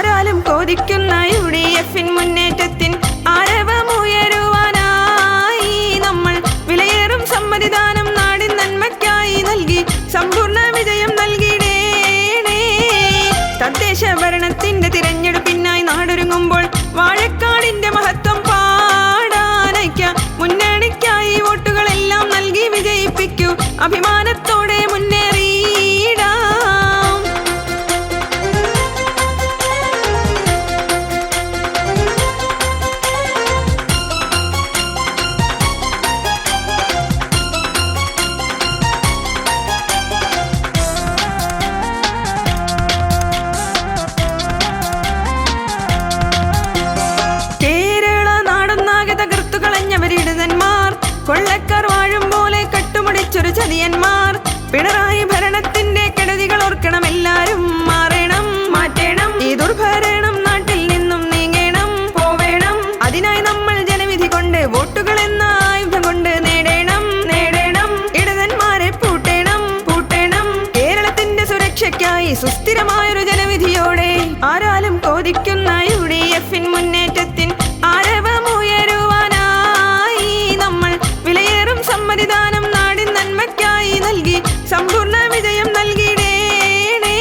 ആരാലും കോതിക്കുന്ന UDF മുന്നേറ്റത്തിൻ ആരവമുയരുവാനായി നമ്മൾ വിലയേറും സമ്മതിദാനം നാടിൻ നന്മയ്ക്കായി നൽകി സമ്പൂർണ്ണ വിജയം നൽകിടേണേ. തദ്ദേശ ഭരണത്തിന്റെ തിരഞ്ഞെടുപ്പിനായി നാടൊരുങ്ങുമ്പോൾ വാഴക്കാടിന്റെ മഹത്വം പാടാനയ്ക്ക മുന്നണിക്കായി വോട്ടുകളെല്ലാം നൽകി വിജയിപ്പിക്കൂ. അഭിമാനത്തോടെ മുന്നേറിയിടാം. കേരള നാടൊന്നാകെ തകർത്തു കളഞ്ഞവരിടുതന്മാർ, കൊള്ളക്കാർ വാഴും പോലെ കട്ടുമുടിച്ചൊരു ചതിയന്മാർ. പിണറായി ഭരണത്തിന്റെ കെടുതികൾ ഓർക്കണം, എല്ലാരും മാറണം, മാറ്റണം. ഈ ദുർഭരണം നാട്ടിൽ നിന്നും നീങ്ങണം, പോവേണം. അതിനായി നമ്മൾ ജനവിധി കൊണ്ട് വോട്ടുകൾ എന്ന ആയുധം കൊണ്ട് നേടണം, നേടണം. ഇടതന്മാരെ പൂട്ടണം, പൂട്ടണം. കേരളത്തിന്റെ സുരക്ഷയ്ക്കായി സുസ്ഥിരമായൊരു ജനവിധിയോടെ ആരാലും കോതിക്കുന്ന UDF മുന്നേറ്റത്തിൻ ആരവമുയരുവാനായി നമ്മൾ വിലയേറും സമ്മതിദാനം നാടിൻ നന്മയ്ക്കായി നൽകി സമ്പൂർണ്ണ വിജയം നൽകിടേണേ.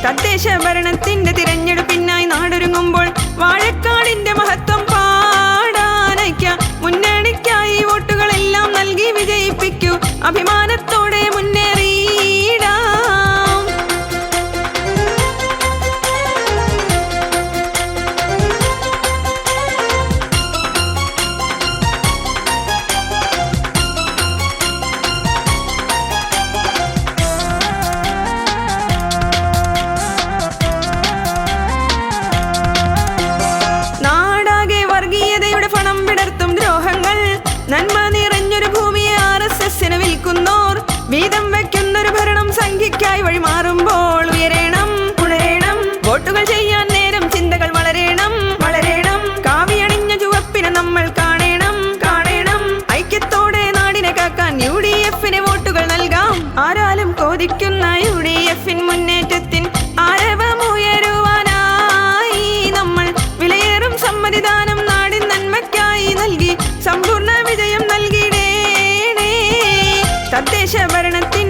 തദ്ദേശ ഭരണത്തിന്റെ തിരഞ്ഞെടുപ്പിനായി നാടൊരുങ്ങുമ്പോൾ വാഴക്കാടിന്റെ മഹത്വം പാടാനയ്ക്ക മുന്നണിക്കായി വോട്ടുകളെല്ലാം നൽകി വിജയിപ്പിക്കൂ. അഭിമാനത്തോടെ മുന്നേറിയിടാം. നാടാകെ വർഗീയതയുടെ പണം വിടർത്തും ദ്രോഹങ്ങൾ, നന്മ നിറഞ്ഞൊരു ഭൂമിയെ RSS വിൽക്കുന്നോർ, വീതം വയ്ക്കുന്നൊരു ഭരണം സംഖ്യയ്ക്കായി വഴിമാറുമ്പോൾ ഉയരണം, ഉണരണം. വോട്ടുകൾ ചെയ്യാൻ നേരം ചിന്തകൾ വളരണം, വളരണം. കാവിയണിഞ്ഞ ചുവപ്പിനെ നമ്മൾ കാണണം, കാണണം. ഐക്യത്തോടെ നാടിനെ കാക്കാൻ UDF വോട്ടുകൾ നൽകാം. ആരാലും കോതിക്കുന്ന UDF മുന്നേറ്റത്തിൻ ആരവമുയരുവാനായി നമ്മൾ വിലയേറും സമ്മതിദാനം നാടിൻ നന്മയ്ക്കായി നൽകി സമ്പൂർണ്ണ വിജയം നൽകിടേണേ. തദ്ദേശ ഭരണത്തിൻ